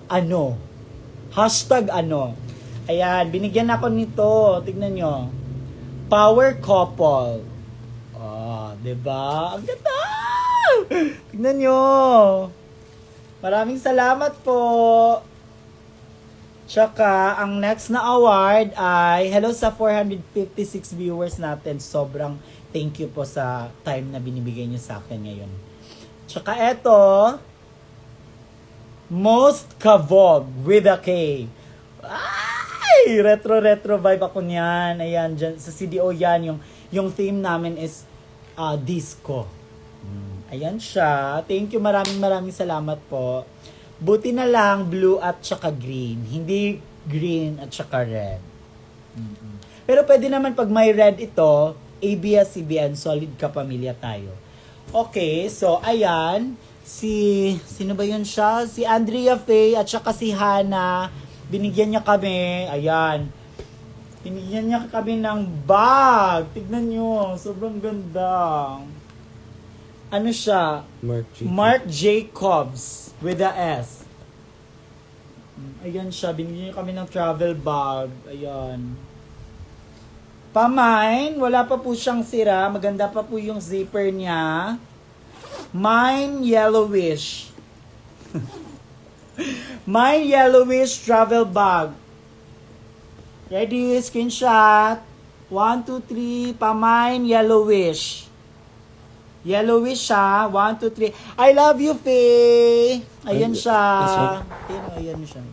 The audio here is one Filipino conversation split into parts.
ano. Hashtag ano. Ayan, binigyan ako nito. Tignan nyo. Power couple. Oh, 'di ba? Ang ganda! Tignan nyo. Maraming salamat po. Tsaka, ang next na award ay, hello sa 456 viewers natin. Sobrang thank you po sa time na binibigay niyo sa akin ngayon. Tsaka eto, Most Kavog with a K. Ay! Retro vibe ako niyan. Ayan, dyan, sa CDO yan. Yung theme namin is disco. Ayan siya. Thank you. Maraming salamat po. Buti na lang blue at saka green. Hindi green at saka red. Pero pwede naman pag may red ito, ABS-CBN, solid kapamilya tayo. Okay, so ayan. Sino ba yun siya? Si Andrea Faye at saka si Hana. Binigyan niya kami. Ayan. Binigyan niya kami ng bag. Tignan nyo. Sobrang ganda. Ano siya? Marc Jacobs with a S. Ayan siya. Binigyan niya kami ng travel bag. Ayan. Pamine. Wala pa po siyang sira. Maganda pa po yung zipper niya. Mine yellowish. Mine yellowish travel bag. Ready? Screenshot. 1, 2, 3. Pamine yellowish. Yellowish siya. 1, 2, 3. I love you, Faye. Ayan siya. Ayan siya.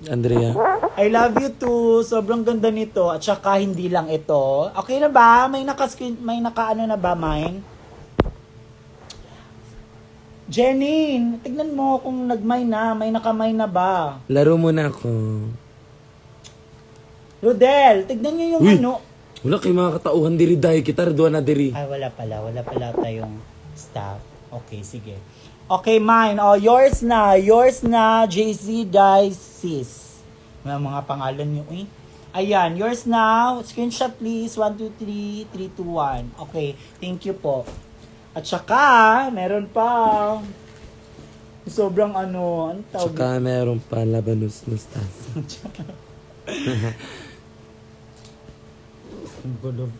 Andrea. I love you too. Sobrang ganda nito. At saka hindi lang ito. Okay na ba? May naka-ano na ba, mine? Jenny, tignan mo kung nagmay na. May nakamay na ba? Laro muna ako. Rodel, tignan nyo yung Uy! ano. Wala kayo mga katauhan diri dahil kita rin na diri. Ay, wala pala tayong staff. Okay, sige. Okay, mine. Oh, yours na, JC Dices. Mga pangalan nyo, eh. Ayan, yours now. Screenshot please. 1, 2, 3, 3, 2, 1. Okay, thank you po. At saka, meron pa. Sobrang ano, ang tawag. Tsaka meron pa labanos na stas.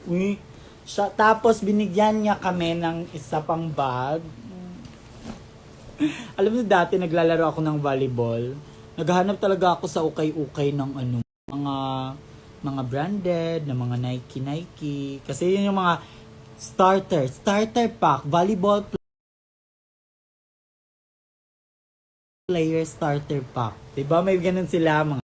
Uy, tapos binigyan niya kami ng isa pang bag. Alam mo dati naglalaro ako ng volleyball. Naghahanap talaga ako sa ukay-ukay ng ano, mga branded, na mga Nike. Kasi yun yung mga starter pack, volleyball player starter pack. 'Di ba may ganun sila mga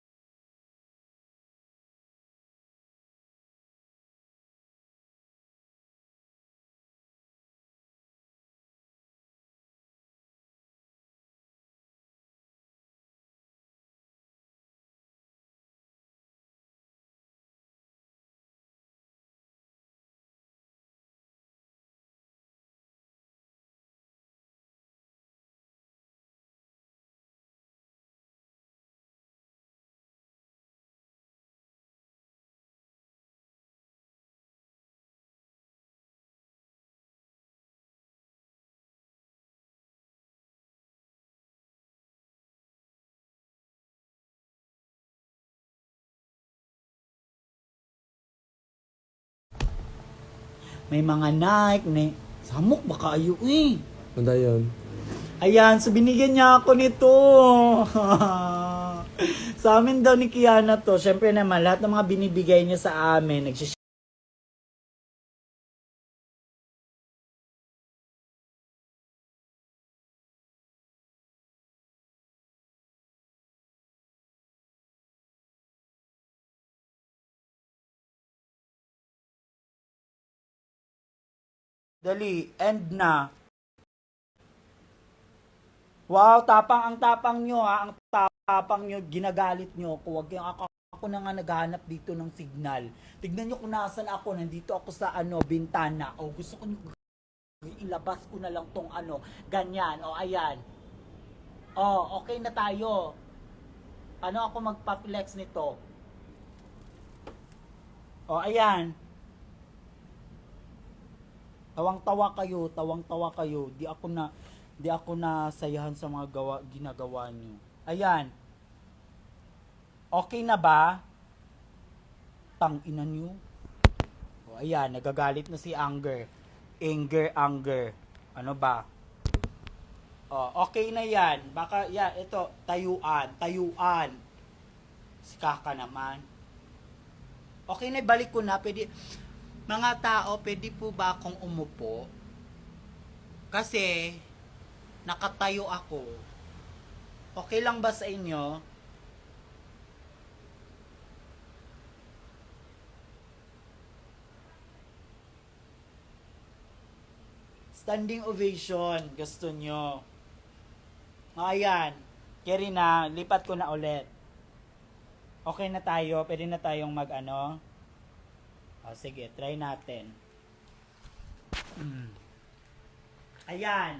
may mga Nike, samok baka ayo eh. Ano yun? Ayan, so binigyan niya ako nito. Sa amin daw ni Kiana to. Siyempre naman, lahat ng mga binibigay niya sa amin, Dali, end na. Wow, ang tapang nyo ha. Ang tapang nyo, ginagalit nyo ako. Wag yung ako na nga naghahanap dito ng signal. Tignan nyo kung nasan ako. Nandito ako sa bintana. O gusto ko nyo ilabas ko na lang tong ganyan. O ayan. O, okay na tayo. Paano ako magpa-flex nito? O, ayan. Tawang-tawa kayo. Di ako na Di ako nasayahan sa mga ginagawa niyo. Ayan. Okay na ba? Tang-ina niyo. O, ayan, nagagalit na si Anger. Anger. Ano ba? O, okay na yan. Baka, yan, ito, tayuan. Si Kaka naman. Okay na, balik ko na. Pwede, mga tao, pwede po ba akong umupo? Kasi, nakatayo ako. Okay lang ba sa inyo? Standing ovation, gusto nyo. Ayan, carry na, lipat ko na ulit. Okay na tayo, pwede na tayong mag-ano. O, sige, try natin. Ayan.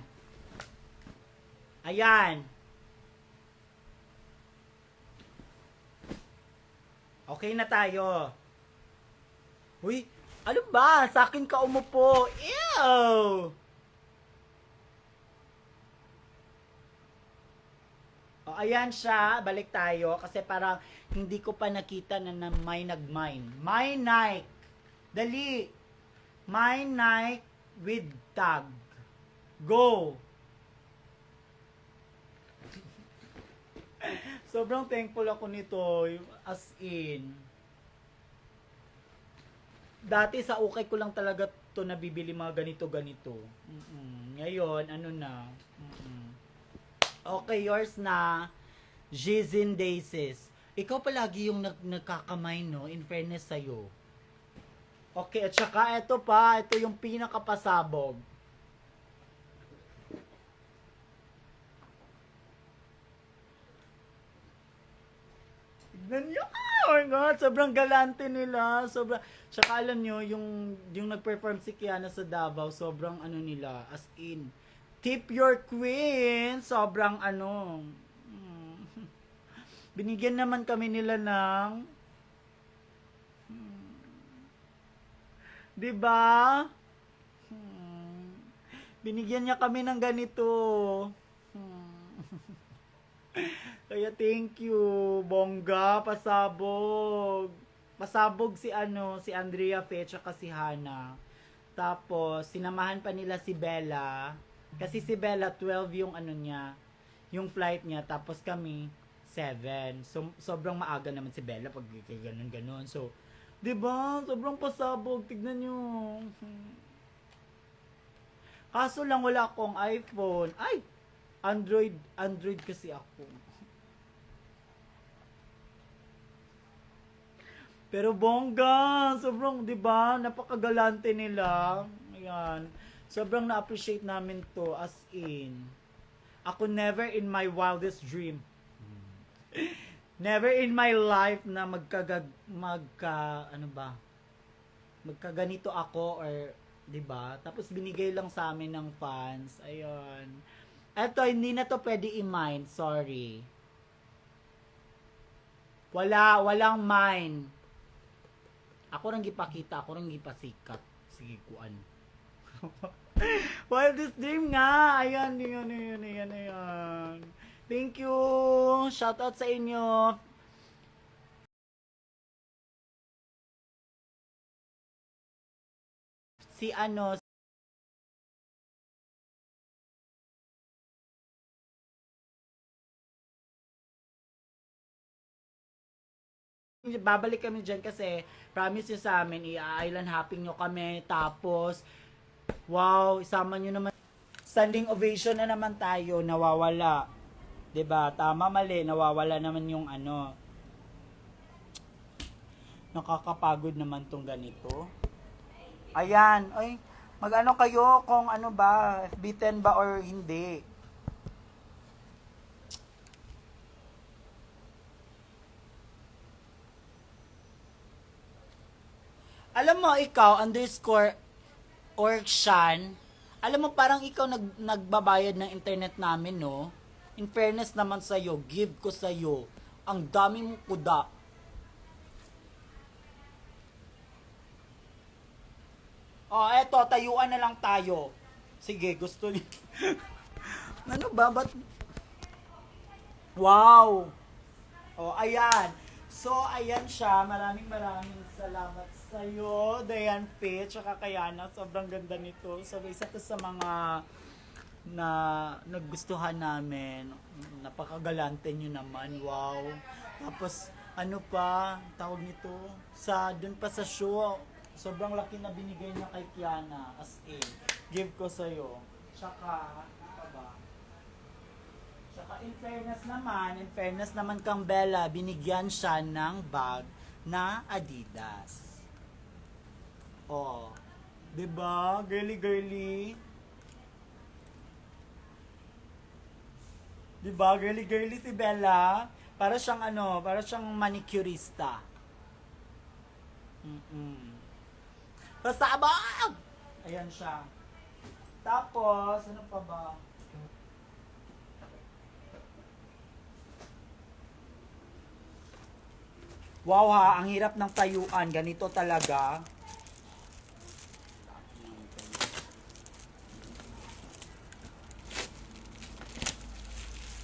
Okay na tayo. Uy, ano ba? Sa akin ka umupo. Ew! O, ayan siya. Balik tayo. Kasi parang hindi ko pa nakita na may nag-mine. My Nike. Dali. My Nike with tag. Go! Sobrang thankful ako nito. As in. Dati sa ukay ko lang talaga to nabibili mga ganito-ganito. Ngayon, ano na. Okay, yours na. Jizin Daisies. Ikaw palagi yung nagkakamay, no? In fairness sa'yo. Okay, at saka ito pa. Ito yung pinakapasabog. Tignan nyo. Oh my God, sobrang galante nila. Tsaka alam nyo, yung nag-perform si Kiana sa Davao, sobrang ano nila, as in, tip your queen, sobrang ano. Binigyan naman kami nila ng, diba? Binigyan niya kami ng ganito. Kaya thank you, bongga, pasabog. Pasabog si Andrea Fe, tsaka si Hana. Tapos, sinamahan pa nila si Bella. Kasi si Bella, 12 yung yung flight niya. Tapos kami, 7. So, sobrang maaga naman si Bella pag ganun-ganun. So, diba? Sobrang pasabog. Tignan nyo. Kaso lang wala akong iPhone. Ay! Android kasi ako. Pero bongga, sobrang, 'di ba? Napakagalante nila. Ayan. Sobrang na-appreciate namin 'to as in. Ako never in my wildest dream. Never in my life na magkaganito ako or 'di ba? Tapos binigay lang sa amin ng fans. Ayun. Eto, hindi na to pwede i-mine. Sorry. Walang mine. Ako nang gipakita, ako nang gipasikat. Sige, kuan. Wildest dream nga. Ayan. Thank you. Shoutout sa inyo. Si babalik kami dyan kasi promise nyo sa amin, i-island hopping nyo kami. Tapos, wow, isama nyo naman. Standing ovation na naman tayo, nawawala. 'Di ba? Tama, mali, nawawala naman yung nakakapagod naman tong ganito. Ayan, ay, mag-ano kayo kung ano ba, FB10 ba or hindi. Alam mo, ikaw, underscore Orkshan, alam mo, parang ikaw nagbabayad ng internet namin, no? In fairness naman sa'yo, give ko sa'yo. Ang dami mong kuda. Oh, eto, tayuan na lang tayo. Sige, gusto niyo. Ano ba? Ba't? Wow! Oh, ayan. So, ayan siya. Maraming salamat sa'yo, Diane Faye, tsaka kay Ana. Sobrang ganda nito. So, isa to sa mga na naggustuhan namin. Napakagalante nyo naman. Wow. Tapos, ano pa, tawag nito, dun pa sa show, sobrang laki na binigay niya kay Kiana. As in, give ko sa'yo. Tsaka, ano pa ba? Tsaka in fairness naman kang Bella, binigyan siya ng bag na Adidas. Oh. 'Di ba? Girly girly. 'Di ba? Girly girly si Bella. Para siyang para siyang manicurista. Pasabog! Ayan siya. Tapos, ano pa ba? Wow ha, ang hirap ng tayuan. Ganito talaga.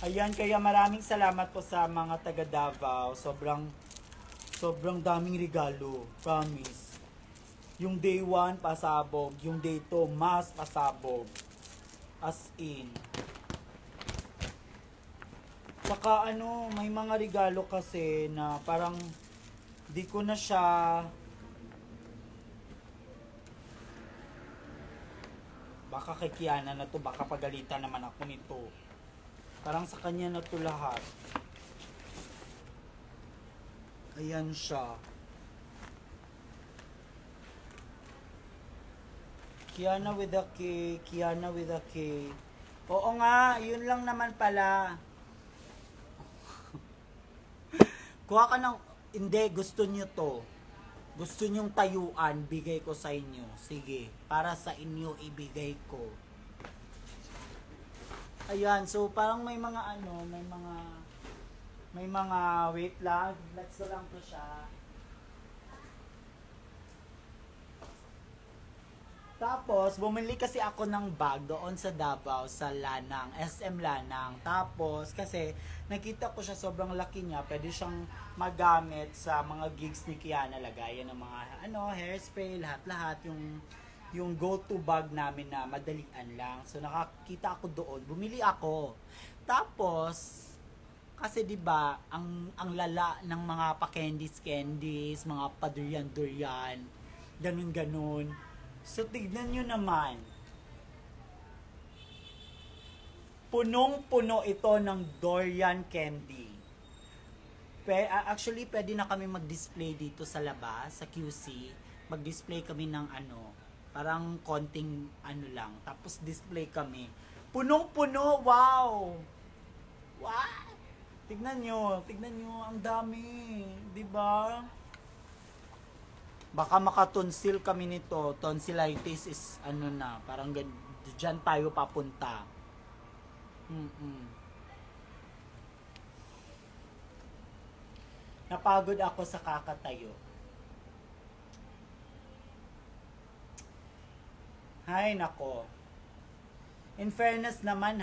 Ayan, kaya maraming salamat po sa mga taga Davao. Sobrang daming regalo. Promise. Yung day 1, pasabog. Yung day 2, mas pasabog. As in. Saka may mga regalo kasi na parang di ko na siya baka kay Kiana na to, baka pagalitan naman ako nito. Parang sa kanya na to lahat. Ayan siya. Kiana with a K, Kiana with a K. Oo nga, yun lang naman pala. Kuha ka ng, hindi, gusto nyo to. Gusto nyong tayuan, bigay ko sa inyo. Sige, para sa inyo ibigay ko. Ayan, so parang may mga wait lang. Let's go lang to siya. Tapos, bumili kasi ako ng bag doon sa Davao, sa Lanang, SM Lanang. Tapos, kasi nakita ko siya sobrang laki niya, pwede siyang magamit sa mga gigs ni Kiana, lagayan ng mga hairspray, lahat-lahat, yung go-to bag namin na madalian lang. So, nakakita ako doon, bumili ako. Tapos, kasi 'di ba, ang lala ng mga pa-candies, mga pa-durian, ganun. So, tignan nyo naman. Punong-puno ito ng durian candy. Actually, pwede na kami mag-display dito sa labas, sa QC. Mag-display kami ng parang konting lang. Tapos display kami. Punong-puno, wow! Wow! Tignan nyo, ang dami. 'Di ba? Baka makatonsil kami nito. Tonsillitis is parang dyan tayo papunta. Napagod ako sa kakatayo. Hay nako. In fairness naman.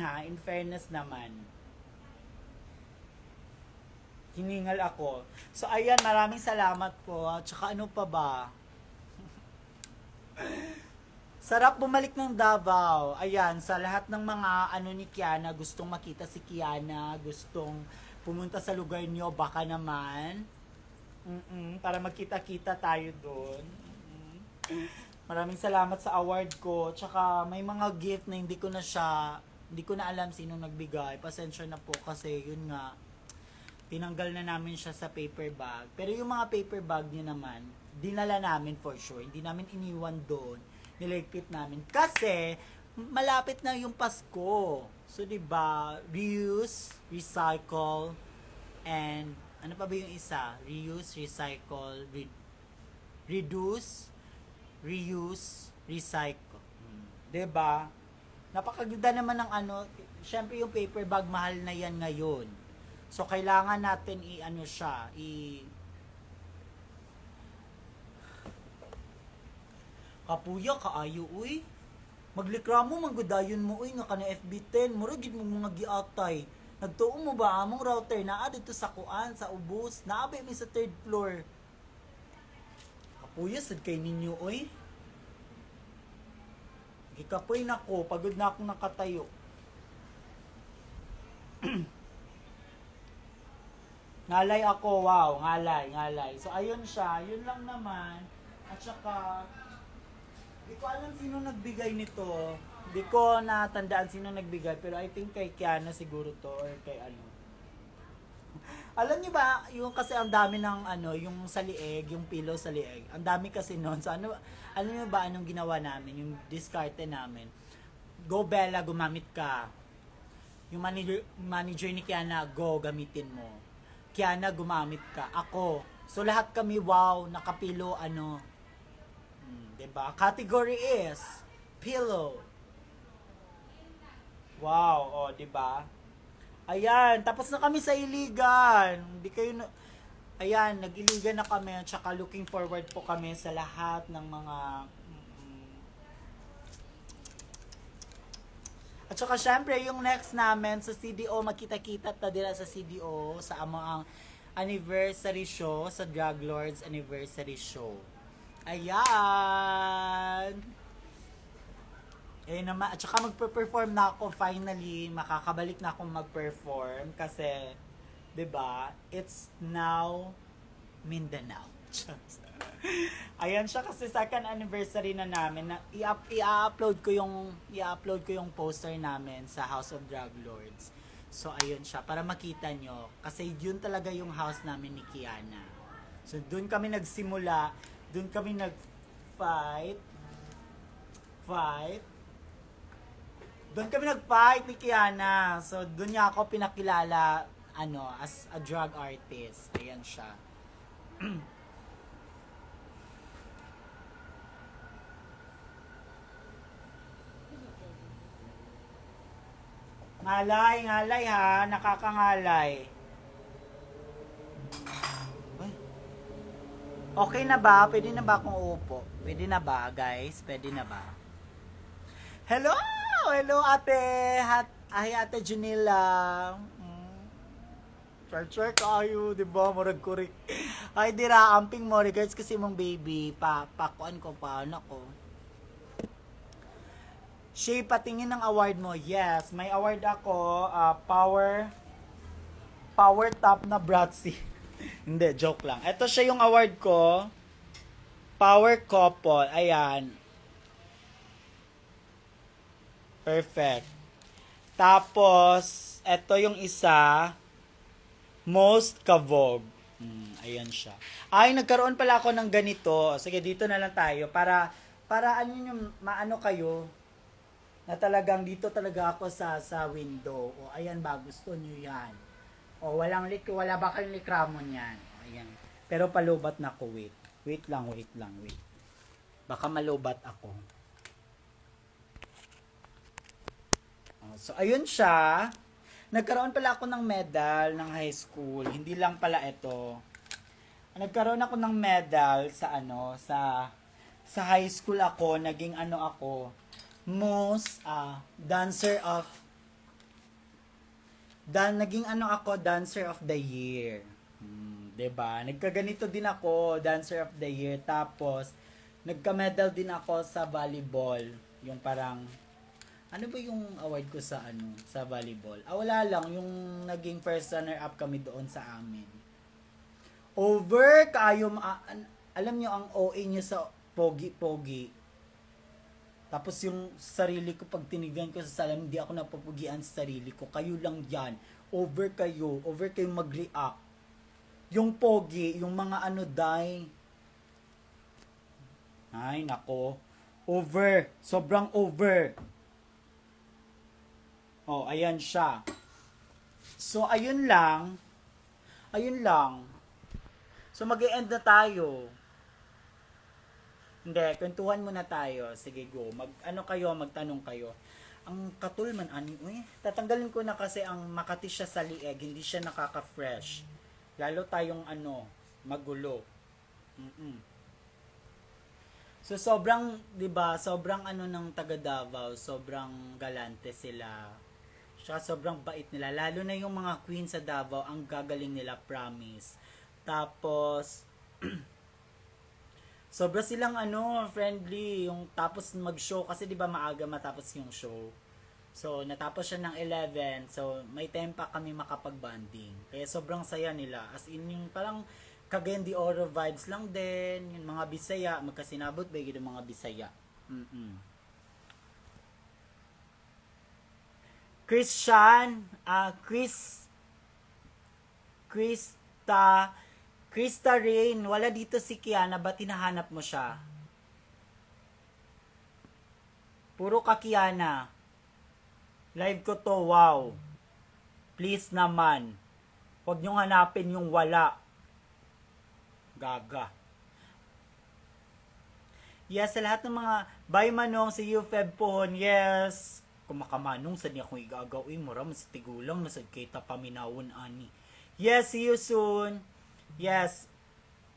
Hiningal ako. So, ayan, maraming salamat po. Tsaka ano pa ba? Sarap bumalik ng Davao. Ayan, sa lahat ng mga ni Kiana, gustong makita si Kiana, gustong pumunta sa lugar nyo, baka naman. Para magkita-kita tayo doon. Maraming salamat sa award ko. Tsaka may mga gift na hindi ko na alam sino nagbigay. Pasensya na po kasi yun nga, tinanggal na namin siya sa paper bag. Pero yung mga paper bag niya naman, dinala namin for sure. Hindi namin iniwan doon. Niligpit namin. Kasi, malapit na yung Pasko. So, diba, reuse, recycle, and, ano pa ba yung isa? Reuse, recycle, reduce, reuse, recycle. Diba? Napakaganda naman ng syempre yung paper bag, mahal na yan ngayon. So, kailangan natin kapuya, kaayo, uy. Maglikramo manggudayon mo uy nga kana FB10 mura gid mo mga giatay. Nagtuo mo ba among router naa dito sa kuan sa ubos, naabi mi sa third floor. Kapuyas sad kay ninyo oy. Gikapoy nako, pagod na akong nakatayo. Ngalay ako, wow, ngalay. So ayun siya, yun lang naman. At saka di ko alam sino nagbigay nito. Di ko natandaan sino nagbigay, pero I think kay Kiana siguro to or kay ano. Alam niyo ba, yung kasi ang dami ng ano, yung sa lieg, yung pillow sa lieg. Ang dami kasi noon. So ano, alam niyo ba anong ginawa namin, yung diskarte namin? Go Bella, gumamit ka. Yung manager ni Kiana, go, gamitin mo. Kiana, gumamit ka. Ako. So lahat kami, wow, nakapilo, ano. Diba? Category is pillow. Wow, oh, diba? Ayan, tapos na kami sa iligan. Hindi kayo na... Ayan, nag-iligan na kami. Tsaka looking forward po kami sa lahat ng mga... At saka syempre, yung next namin sa CDO, makita-kita ta dila sa CDO sa among anniversary show, sa Drug Lords anniversary show. Ayan! Eh naman, at saka magpe-perform na ako finally, makakabalik na akong mag-perform kasi, 'di ba? It's now Mindanao. Ayan siya kasi second anniversary na namin na i-upload ko yung poster namin sa House of Drug Lords. So ayun siya para makita nyo kasi yun talaga yung house namin ni Kiana. So doon kami nagsimula, doon kami nag-fight. Doon kami nag-fight ni Kiana. So doon niya ako pinakilala as a drug artist. Ayan siya. Ngalay ha, nakakangalay. Okay na ba? Pwede na ba akong upo? Pwede na ba, guys? Pwede na ba? Hello! Hello, ate! Ay, ate Junila. Char kayo, di ba? Murag kurik. Ay, dira, amping mo. Regards kasi mong baby. Pakuan ko pa, nako. Shay, patingin ng award mo. Yes, may award ako. Power top na Bratzy. Hindi, joke lang. Ito siya yung award ko. Power couple. Ayan. Perfect. Tapos, ito yung isa. Most kavog. Ayan siya. Ay, nagkaroon pala ako ng ganito. Sige, dito na lang tayo. Para ano yung maano kayo na talagang dito talaga ako sa window. O, ayan ba, gusto nyo yan. O, wala ba kayong likramon yan. O, ayan. Pero palubat na ako, wait. Wait lang. Baka malubat ako. O, so, ayun siya. Nagkaroon pala ako ng medal ng high school. Hindi lang pala ito. Nagkaroon ako ng medal sa high school ako. Naging ako. Most dancer of dancer of the year. 'Di ba? Nagkaganito din ako, dancer of the year. Tapos nagka-medal din ako sa volleyball. Yung parang ano ba yung award ko sa sa volleyball? Wala lang yung naging first runner up kami doon sa amin. Over kayo alam niyo ang OA niya sa pogi. Tapos yung sarili ko, pag tinignan ko sa salamin, hindi ako napapugian sa sarili ko. Kayo lang yan. Over kayo mag-react. Yung pogi, yung mga day. Ay, nako. Over. Sobrang over. Oh, ayan siya. So, ayun lang. So, mag-e-end na tayo. Hindi, kwentuhan muna tayo. Sige, go. Magtanong kayo. Ang katulman, tatanggalin ko na kasi ang makati siya sa lieg, hindi siya nakaka-fresh. Lalo tayong magulo. So sobrang, 'di ba, sobrang ano ng taga Davao, sobrang galante sila. Tsaka sobrang bait nila. Lalo na yung mga queen sa Davao, ang gagaling nila, promise. Tapos, sobra silang ano, friendly. Yung tapos mag-show, kasi di ba maaga matapos yung show. So, natapos siya ng 11. So, may time pa kami makapag-banding. Kaya sobrang saya nila. As in, yung parang Cagayan de Oro vibes lang din. Yung mga Bisaya, magkasinabot ba yung mga Bisaya. Mm-mm. Christian, Krista, Krista Rain, wala dito si Kiana, ba't hinahanap mo siya? Puro ka Kiana. Live ko to, wow. Please naman. Huwag niyong hanapin yung wala. Gaga. Yes, sa lahat ng mga Bye Manong, si you Feb Pohon, yes. Kung makamanong, sa niya kung igagaw, maram, sa tigulang, nasad kita paminawon, ani. Yes, see you soon. Yes.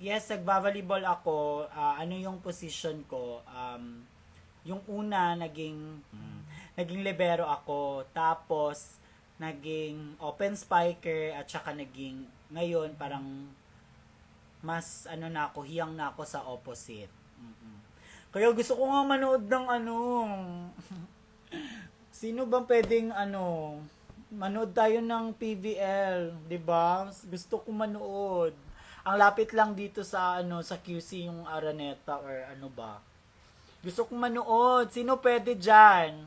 Yes, nagbabalibol ako. Ano yung position ko? Yung una, naging libero ako. Tapos, naging open spiker. At saka naging, ngayon, parang, mas, ano na ako, hiyang na ako sa opposite. Kaya gusto ko nga manood ng ano. Sino bang pwedeng manood tayo ng PVL, 'di ba? Gusto ko manood. Ang lapit lang dito sa sa QC yung Araneta or ano ba. Gusto ko manood. Sino pwede diyan?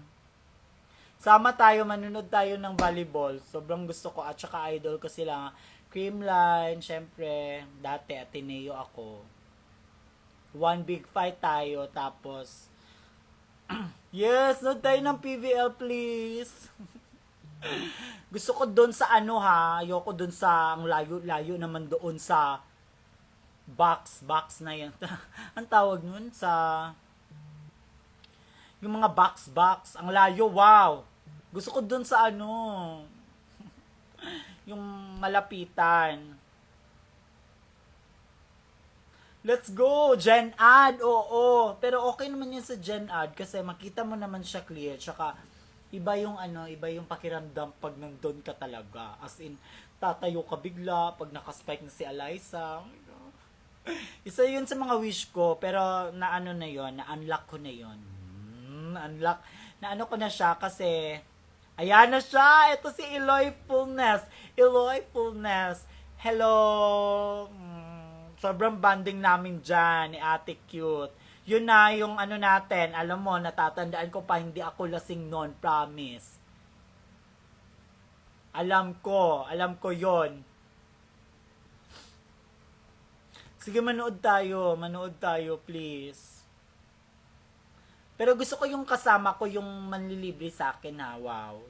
Sama tayo, manonood tayo ng volleyball. Sobrang gusto ko at saka idol ko sila. Creamline, syempre, dati Ateneo ako. One big fight tayo tapos yes, nood tayo ng PVL please. Gusto ko doon sa ayoko doon sa ang layo-layo naman doon sa box na yan. Ang tawag nun sa yung mga box, ang layo, wow. Gusto ko doon sa yung malapitan. Let's go! Gen Ad! Oo! Pero okay naman yun sa Gen Ad kasi makita mo naman siya clear. Tsaka, iba yung pakiramdam pag nandun ka talaga. As in, tatayo ka bigla pag nakaspike na si Eliza. Oh my God. Isa yun sa mga wish ko, pero na-unlock ko na yun. Na-unlock. Na ko na siya kasi, ayan na siya! Ito si Eloy Fullness. Eloy Fullness. Hello! Sobrang banding namin dyan ni Ate Cute. Yun na yung natin. Alam mo, natatandaan ko pa, hindi ako lasing noon, promise. Alam ko yon. Sige, manood tayo, please. Pero gusto ko yung kasama ko, yung manlilibre sa akin wow.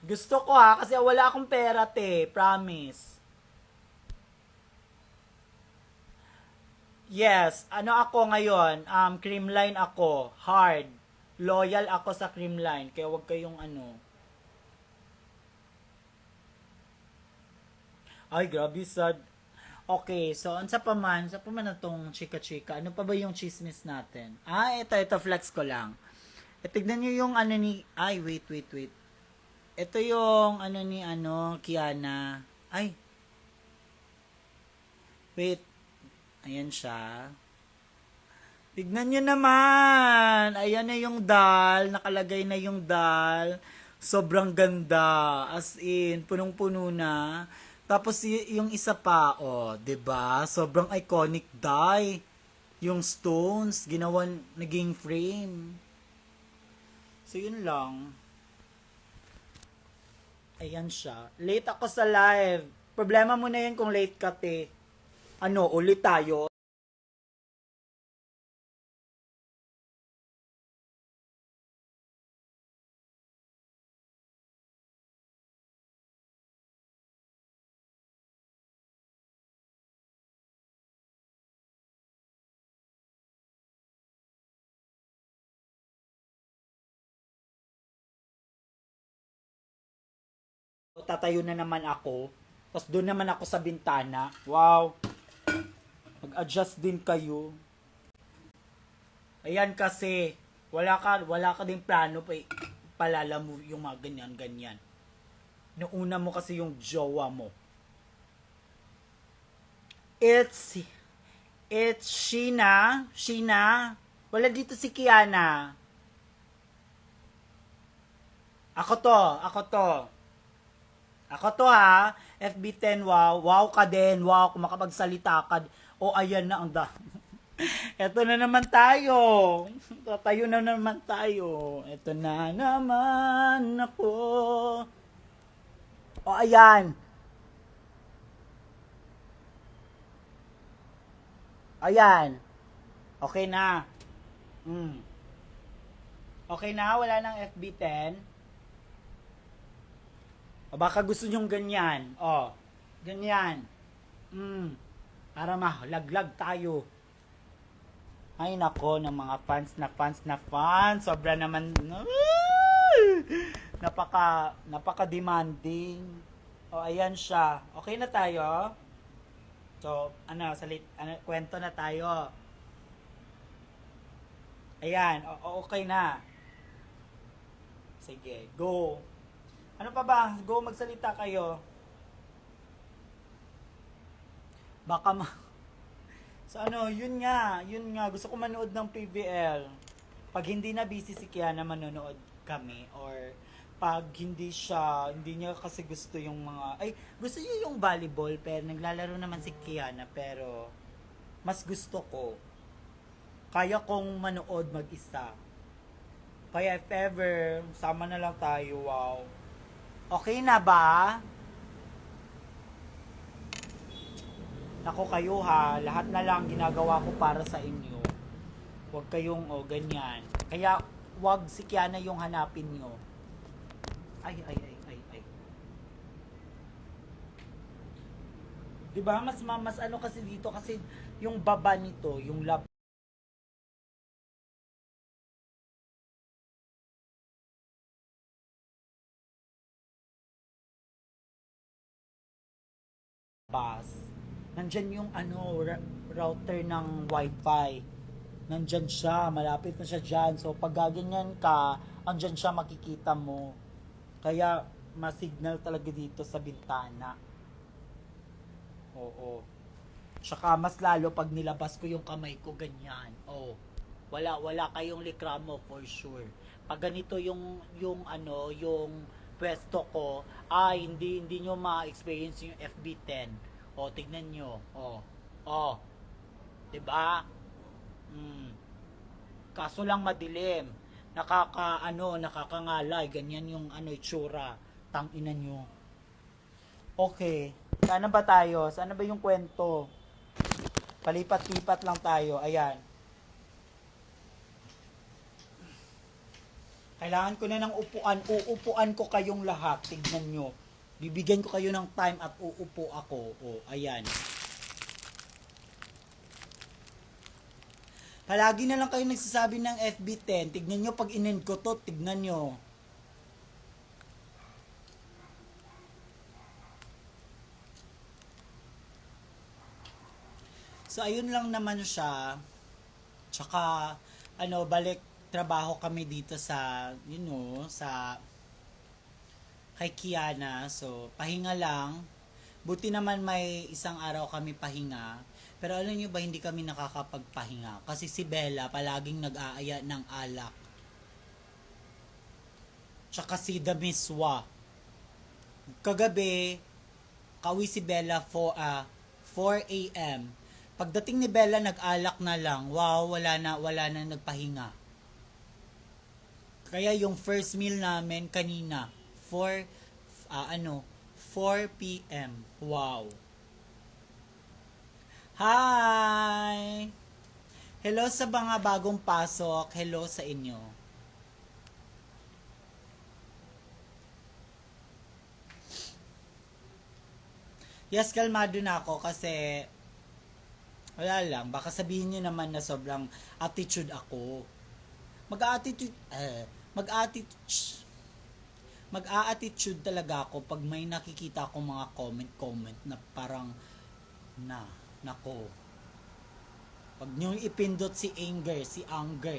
Gusto ko kasi wala akong pera promise. Yes, ako ngayon, Creamline ako, hard. Loyal ako sa Creamline, kaya wag kayong Ay, grabe sad. Okay, so sa paman na tong chika-chika. Ano pa ba yung chismis natin? Ito flex ko lang. Tignan niyo yung ay, wait. Ito yung ni Kiana. Ay. Wait. Ayan siya. Tignan nyo naman. Ayan na yung dal. Nakalagay na yung dal. Sobrang ganda. As in, punong-puno na. Tapos yung isa pa, 'di ba? Sobrang iconic die. Yung stones, ginawan, naging frame. So, yun lang. Ayan siya. Late ako sa live. Problema mo na yun kung late ka, ulit tayo. Tatayo na naman ako. Tapos doon naman ako sa bintana. Wow. mag-adjust din kayo. Ayan kasi, wala ka din plano palala mo yung mga ganyan-ganyan. Nauna mo kasi yung jowa mo. It's Sheena. Sheena. Wala dito si Kiana. Ako to ha. FB10, wow. Wow ka din. Wow, kung makapagsalita ka. O, ayan na ang Eto na naman tayo. Tatayo na naman tayo. Eto na naman ako. O, ayan. Ayan. Okay na. Okay na? Wala nang FB10? O baka gusto nyong ganyan. O, ganyan. Para mahlaglag tayo. Ay nako, ng mga fans. Sobra naman. Napaka-demanding. O, ayan siya. Okay na tayo? So, kwento na tayo. Ayan, okay na. Sige, go. Ano pa ba? Go, magsalita kayo. Baka So yun nga. Gusto ko manood ng PBL. Pag hindi na busy si Kiana, manonood kami. Or pag hindi niya kasi gusto yung gusto niya yung volleyball, pero naglalaro naman si Kiana, pero mas gusto ko. Kaya kong manood mag-isa. Kaya if ever, sama na lang tayo, wow. Okay na ba? Nako kayo ha, lahat na lang ginagawa ko para sa inyo. Huwag kayong ganyan. Kaya wag si Kiana yung hanapin nyo. Ay. Diba? Mas kasi dito kasi yung baba nito, yung labas. Nandyan yung router ng wifi. Nandyan siya, malapit na siya dyan. So pag gaganyan ka, andyan siya, makikita mo. Kaya ma-signal talaga dito sa bintana. Oo. Tsaka mas lalo pag nilabas ko yung kamay ko ganyan. Wala kayong likramo for sure. Pag ganito yung pwesto ko, hindi nyo ma-experience yung FB10. Tignan nyo. Diba? Kaso lang madilim. Nakakangalay. Ganyan yung itsura. Tangina nyo. Okay. Saan ba tayo? Saan ba yung kwento? Palipat-lipat lang tayo. Ayan. Kailangan ko na ng upuan. Uupuan ko kayong lahat. Tignan nyo. Bibigyan ko kayo ng time at uupo ako. Ayan. Palagi na lang kayo nagsasabi ng FB10. Tignan nyo pag in-end ko to. Tignan nyo. So, ayun lang naman siya. Tsaka, balik trabaho kami dito sa, sa kay Kiana. So, pahinga lang. Buti naman may isang araw kami pahinga. Pero alam nyo ba, hindi kami nakakapagpahinga. Kasi si Bella palaging nag-aaya ng alak. Tsaka si Damiswa. Kagabi, kawi si Bella 4 a.m. Pagdating ni Bella, nag-alak na lang. Wow, wala na nagpahinga. Kaya yung first meal namin kanina, 4 p.m. Wow. Hi! Hello sa mga bagong pasok. Hello sa inyo. Yes, kalmado na ako kasi wala lang, baka sabihin niyo naman na sobrang attitude ako. Mag-a-attitude talaga ako pag may nakikita akong mga comment na parang nako. Pag nyo ipindot si anger,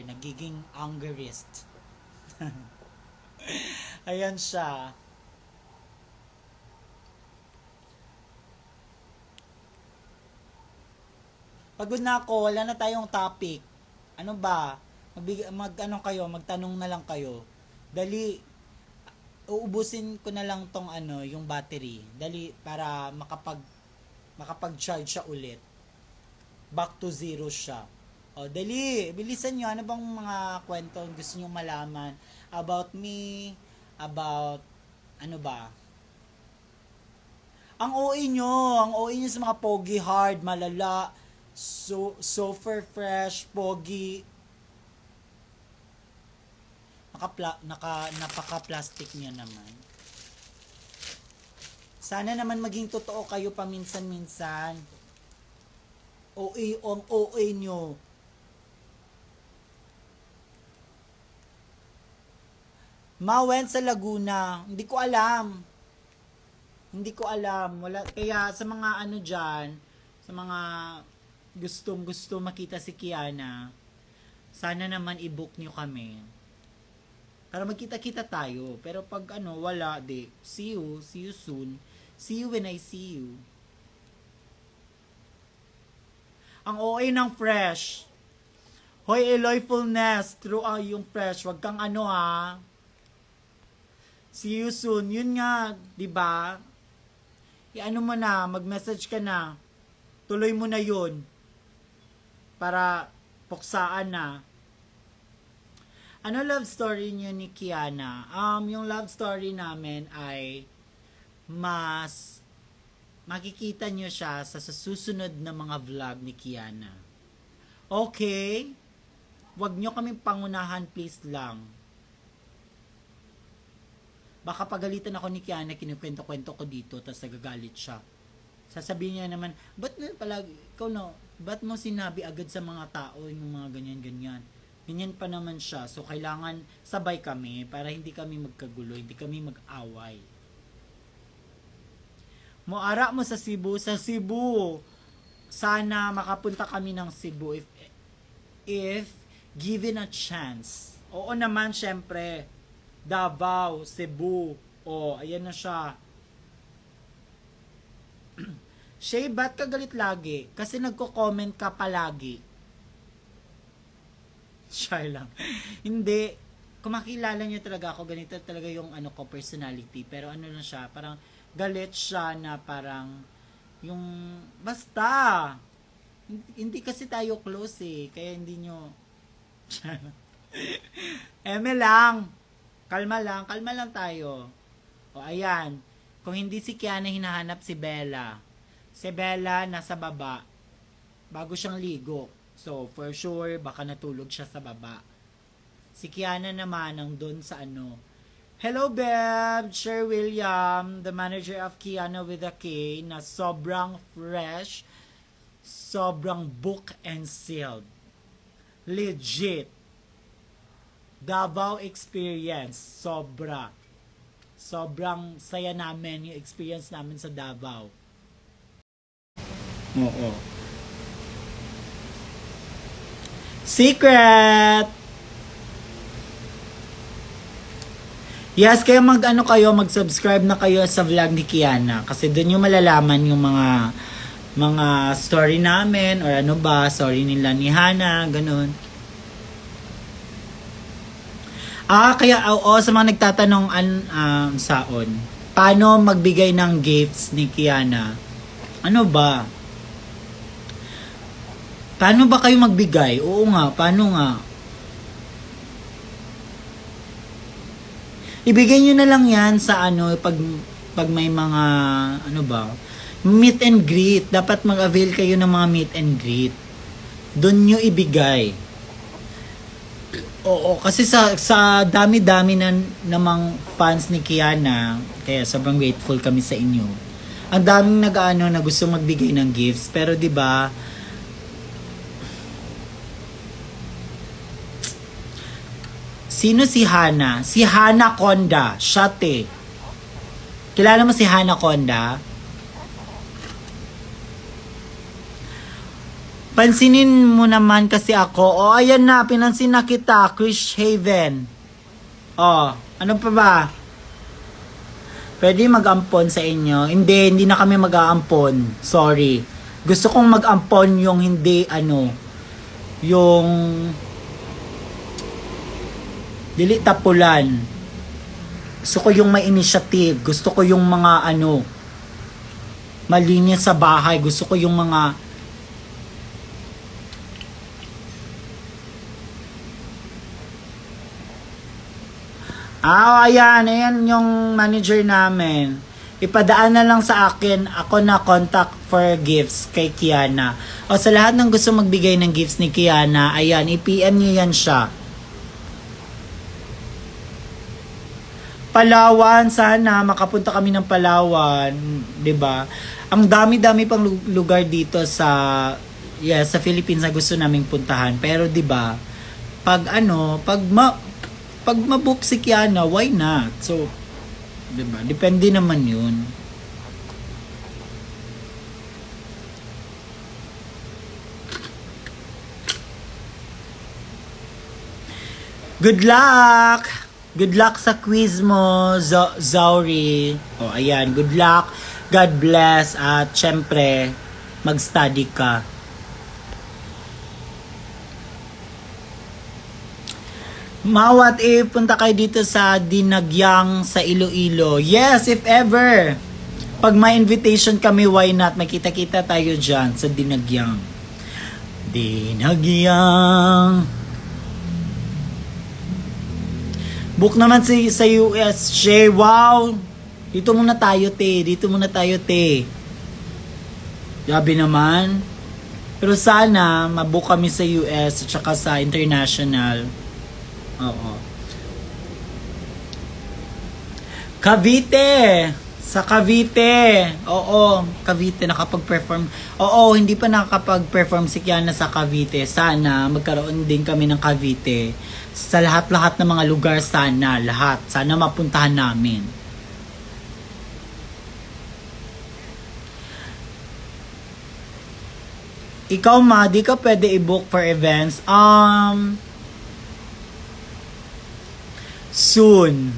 nagiging angerist. Ayan siya. Pagod na ako, wala na tayong topic. Ano ba? Magtanong na lang kayo. Dali, uubusin ko na lang tong yung battery. Dali, para makapag-charge siya ulit. Back to zero siya. O, dali, bilisan nyo. Ano bang mga kwento gusto nyo malaman about me, about, ano ba? Ang OA nyo sa mga pogi hard, malala, super fresh, pogi. Napaka-plastic niya naman. Sana naman maging totoo kayo paminsan-minsan. OA nyo. Mawen sa Laguna. Hindi ko alam. Wala. Kaya sa mga dyan, sa mga gusto makita si Kiana, sana naman i-book nyo kami. Para magkita-kita tayo. Pero pag wala, see you soon. See you when I see you. Ang OA ng fresh. Hoy, Eloyfulness, through yung fresh. Wag kang ha. See you soon. Yun nga, 'di ba? Mo na, mag-message ka na. Tuloy mo na 'yun. Para puksaan na. Ano love story niyo ni Kiana? Yung love story namin ay mas makikita niyo siya sa susunod na mga vlog ni Kiana. Okay? Wag niyo kaming pangunahan, please lang. Baka pagalitan ako ni Kiana, kinukwento-kwento ko dito, tapos nagagalit siya. Sasabihin niya naman, ba't mo sinabi agad sa mga tao yung mga ganyan-ganyan? Ganyan pa naman siya. So, kailangan sabay kami para hindi kami magkagulo, hindi kami mag-away. Muara mo sa Cebu. Sa Cebu, sana makapunta kami ng Cebu if given a chance. Oo naman, syempre. Davao, Cebu. Ayan na siya. Shay, ba't ka galit lagi? Kasi nagko-comment ka palagi. Shy lang. Hindi. Kung makilala niyo talaga ako, ganito talaga yung ko, personality. Pero lang siya, parang galit siya na parang yung basta. Hindi kasi tayo close kaya hindi nyo lang. Kalma lang tayo. Ayan. Kung hindi si Kiana hinahanap si Bella. Si Bella nasa baba. Bago siyang ligo. So, for sure, baka natulog siya sa baba. Si Kiana naman ang doon sa Hello, Beb! Sher William, the manager of Kiana with a K, na sobrang fresh, sobrang book and sealed. Legit. Davao experience. Sobrang saya namin yung experience namin sa Davao. Oo. Secret! Yes, kaya mag-subscribe na kayo sa vlog ni Kiana. Kasi doon yung malalaman yung mga story namin or story nila ni Hana, ganun. Kaya sa mga nagtatanong saon, paano magbigay ng gifts ni Kiana? Ano ba? Paano ba kayo magbigay? Oo nga, paano nga? Ibigay nyo na lang yan sa pag may mga, meet and greet. Dapat mag-avail kayo ng mga meet and greet. Doon nyo ibigay. Oo, kasi sa dami-dami namang fans ni Kiana, kaya sobrang grateful kami sa inyo. Ang daming na gusto magbigay ng gifts, pero 'di ba? Sino si Hana? Si Hana Conda, Shate. Kilala mo si Hana Conda? Pansinin mo naman kasi ako. O, ayan na. Pinansin na kita. Chris Haven. O, ano pa ba? Pwede mag-ampon sa inyo? Hindi na kami mag-aampon. Sorry. Gusto kong mag-ampon yung hindi, yung dili tapulan. Gusto ko yung may initiative. Gusto ko yung mga, malinis sa bahay. Gusto ko yung mga ayan yung manager namin. Ipadaan na lang sa akin, ako na contact for gifts kay Kiana. O sa lahat ng gusto magbigay ng gifts ni Kiana, ayan, i-PM niyo yan siya. Palawan, sana makapunta kami ng Palawan, 'di ba? Ang dami-dami pang lugar dito sa sa Philippines na gusto naming puntahan. Pero 'di ba? Pag mabook si Kiana, why not? So, 'di ba? Depende naman 'yun. Good luck! Good luck sa quiz mo, Zauri. O, ayan. Good luck. God bless. At, syempre, mag-study ka. Mawat, punta kayo dito sa Dinagyang sa Iloilo. Yes, if ever. Pag may invitation kami, why not? Makita-kita tayo dyan sa Dinagyang. Dinagyang. Book naman sa USJ. Wow! Dito muna tayo, te. Grabe naman. Pero sana, mabook kami sa US at saka sa international. Oo. Cavite! Sa Cavite! Oo, Cavite nakapag-perform. Oo, hindi pa nakakapag-perform si Kiana sa Cavite. Sana, magkaroon din kami ng Cavite. Sa lahat-lahat ng mga lugar sana, lahat. Sana mapuntahan namin. Ikaw, Ma, di ka pwede i-book for events? Soon.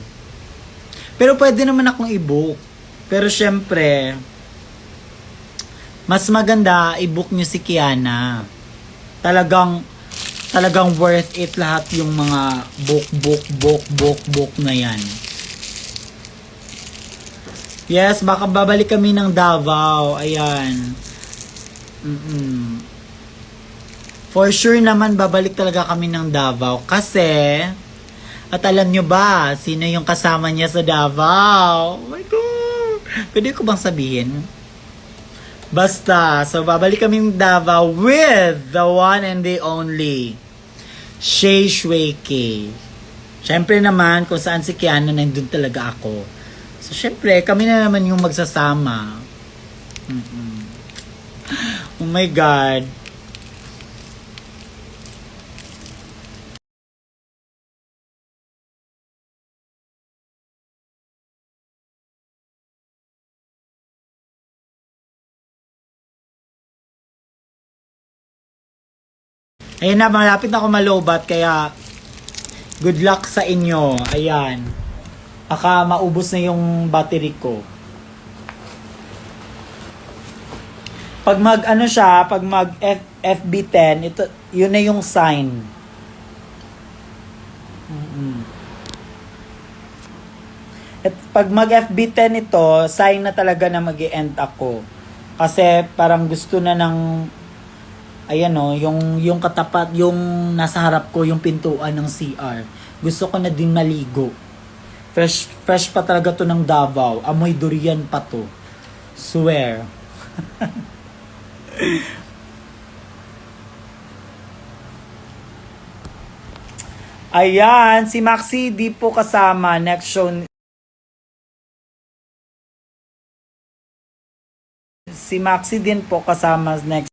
Pero pwede naman akong i-book. Pero syempre, mas maganda i-book nyo si Kiana. Talagang worth it lahat yung mga book na yan. Yes, baka babalik kami ng Davao. Ayan. For sure naman babalik talaga kami ng Davao. Kasi, at alam nyo ba, sino yung kasama niya sa Davao? Oh my God! Pwede ko bang sabihin? Basta, so babalik kaming Davao with the one and the only Shay Shuike. Syempre naman, kung saan si Kiana, nandun talaga ako. So syempre, kami na naman yung magsasama. Oh my God. Ayun na, malapit na ako malobat, kaya good luck sa inyo. Ayan. Baka maubos na yung battery ko. Pag pag mag FB10, ito, yun na yung sign. At pag mag FB10 ito, sign na talaga na mag-e-end ako. Kasi parang gusto na ng ayan o, yung katapat, yung nasa harap ko, yung pintuan ng CR. Gusto ko na din maligo. Fresh pa talaga to ng Davao. Amoy durian pa to. Swear. Ayan, si Maxi di po kasama. Next show. Si Maxi din po kasama next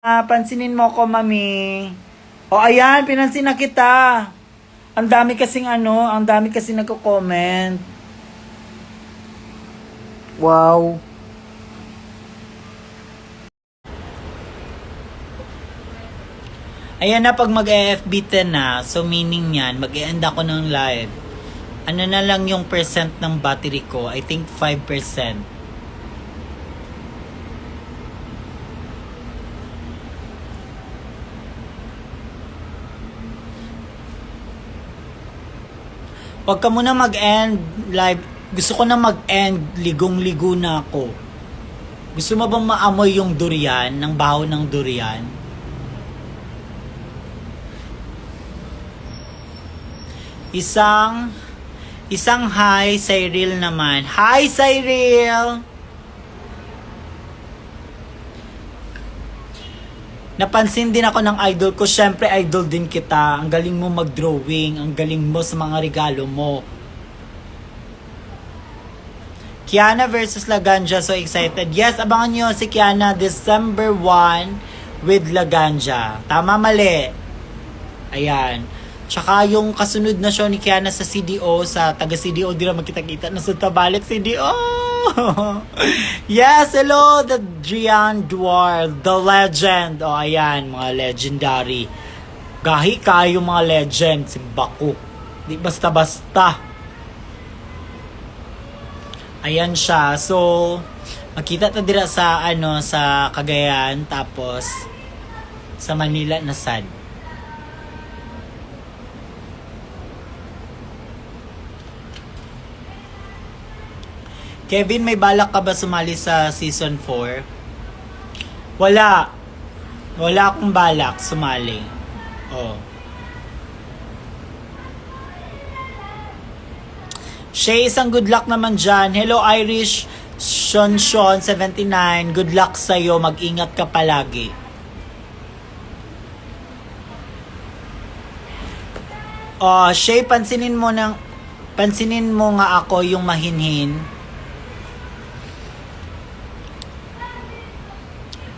Pansinin mo ko, mami. O, ayan, pinansin na kita. Ang dami kasing ang dami kasing nagko-comment. Wow. Ayan na, pag mag-FB 10 na, so meaning yan, mag-e-end ako ng live. Ano na lang yung percent ng battery ko? I think 5%. Huwag ka muna mag-end live. Gusto ko na mag-end, ligong-ligo na ako. Gusto mo bang maamoy yung durian, ng baho ng durian? Isang hi, Cyril naman. Hi, Cyril! Napansin din ako ng idol ko. Syempre, idol din kita. Ang galing mo mag-drawing. Ang galing mo sa mga regalo mo. Kiana versus Laganja. So excited. Yes, abangan nyo si Kiana December 1 with Laganja. Tama, mali. Ayan. Tsaka yung kasunod na show ni Kiana sa CDO, sa taga-CDO, di na magkita-kita na sa Tabalik CDO. Yes, hello, the Drian Duar, the legend. O, ayan, mga legendary. Gahi kayo mga legend, si Baku. Di basta-basta. Ayan siya. So, makita ta dira sa, sa Cagayan, tapos, sa Manila na sad. Kevin, may balak ka ba sumali sa season 4? Wala. Wala akong balak sumali. Oh. Shay, isang good luck naman dyan. Hello, Irish Sean 79. Good luck sa'yo. Mag-ingat ka palagi. Oh, Shay, pansinin mo nga ako yung mahinhin.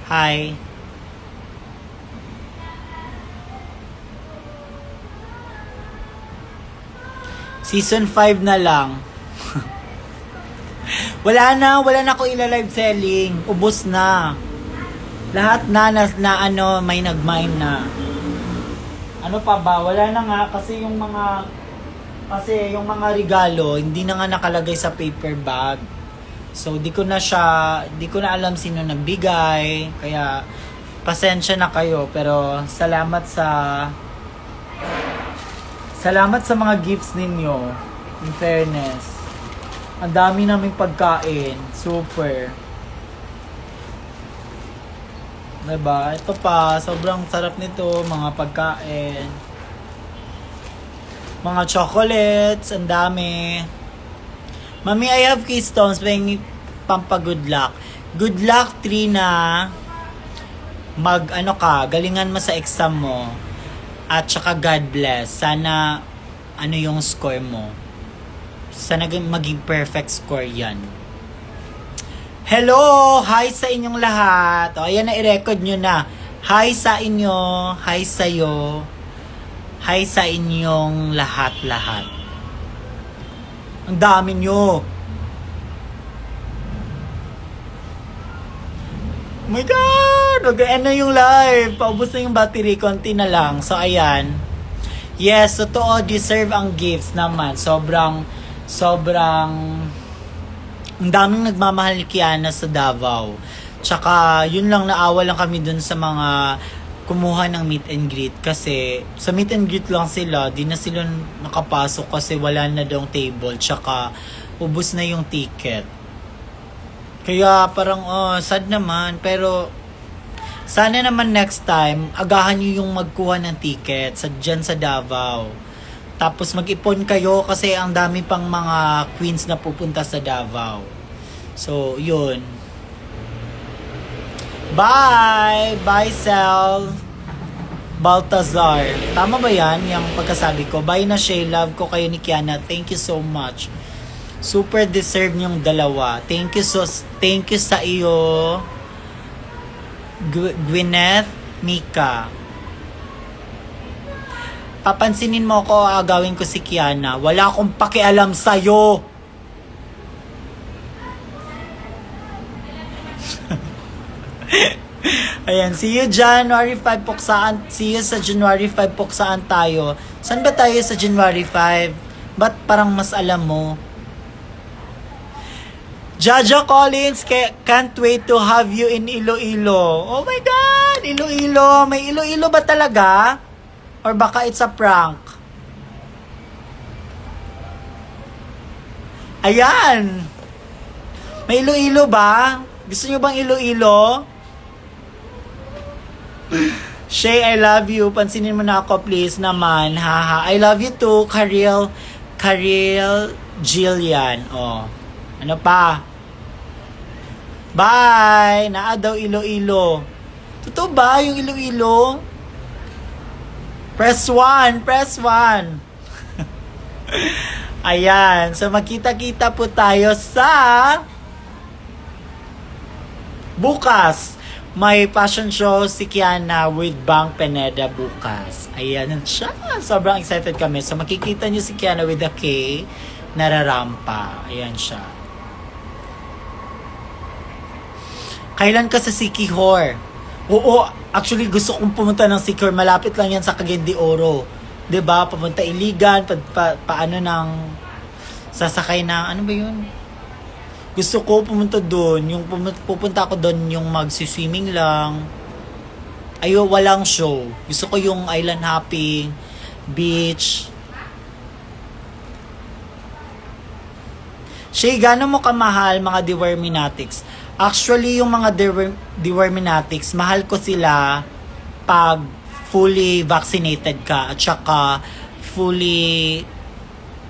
Hi. Season 5 na lang. wala na ako ila-live selling. Ubos na. Lahat na may nag-mine na. Ano pa ba? Wala na nga kasi yung mga regalo hindi na nga nakalagay sa paper bag. So, di ko na alam sino nagbigay. Kaya, pasensya na kayo. Pero, salamat sa mga gifts ninyo. In fairness. Ang dami naming pagkain. Super. Diba? Ito pa, sobrang sarap nito. Mga pagkain. Mga chocolates. Ang dami. Mami, I have keystones paying pampagood luck. Good luck, Trina. Galingan mo sa exam mo. At saka God bless. Sana, yung score mo. Sana maging perfect score yan. Hello! Hi sa inyong lahat. O, ayan na, i-record nyo na. Hi sa inyo. Hi sa'yo. Hi sa inyong lahat-lahat. Ang dami nyo. Oh my God! Mag-end na yung live. Paubos na yung battery. Konti na lang. So, ayan. Yes, totoo. Deserve ang gifts naman. Sobrang ang daming nagmamahal ni Kiana sa Davao. Tsaka, yun lang, naawa lang kami dun sa mga kumuha ng meet and greet kasi sa meet and greet lang sila, di na sila nakapasok kasi wala na daw table, tsaka ubos na yung ticket. Kaya parang sad naman, pero sana naman next time agahan nyo yung magkuha ng ticket dyan sa Davao. Tapos mag-ipon kayo kasi ang dami pang mga queens na pupunta sa Davao. So yun. Bye! Bye, Sel Baltazar. Tama ba yan? Yung pagkasabi ko. Bye na, Shay. Love ko kayo ni Kiana. Thank you so much. Super deserve niyong dalawa. Thank you sa iyo. Gwyneth Mika. Papansinin mo ko, agawin ko si Kiana. Wala akong pakialam sa'yo. Ayan, see you January 5 puksaan. See you sa January 5 puksaan tayo. Saan ba tayo sa January 5? Ba't parang mas alam mo? Jaja Collins, can't wait to have you in Iloilo. Oh my God! Iloilo. May Iloilo ba talaga? Or baka it's a prank? Ayan! May Iloilo ba? Gusto nyo bang Iloilo? Shay, I love you. Pansinin mo na ako, please naman. Haha. I love you too, Karil Jillian. Oh. Ano pa? Bye! Naa daw Iloilo. Totoo ba yung Iloilo? Press 1! Press 1! Ayan. So, makita-kita po tayo sa bukas. May fashion show si Kiana with Bang Pineda bukas. Ayan siya. Sobrang excited kami. So, makikita niyo si Kiana with a K. Nararampa. Ayan siya. Kailan ka sa Sikihor? Oo, actually gusto kong pumunta ng Sikihor. Malapit lang yan sa Cagayan de Oro. 'Di ba? Papunta Iligan, paano ng sasakay ng ano ba 'yun? Gusto ko pumunta doon, yung pupunta ako doon yung magsi-swimming lang. Ayo, walang show. Gusto ko yung island hopping, beach. Shay, gano'n mo kamahal mga deworminatics? Actually, yung mga deworminatics, mahal ko sila pag fully vaccinated ka at saka fully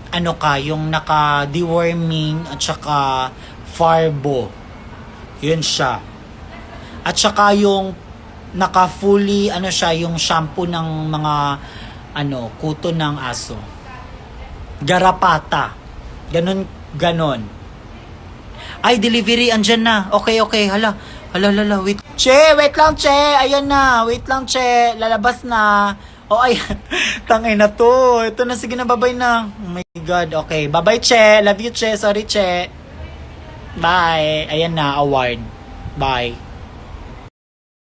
ano ka, yung naka-deworming at saka farbo. Yun siya. At saka yung naka-fully ano siya, yung shampoo ng mga ano, kuto ng aso. Garapata. Ganon. Ay, delivery, andyan na. Okay. Hala, wait. Che, wait lang, Che. Ayan na. Wait lang, Che. Lalabas na. Oh, ay. Tangay na to. Ito na, sige na, bye-bye na. Oh my God. Okay, bye-bye, Che. Love you, Che. Sorry, Che. Bye. Ayan na, award. Bye.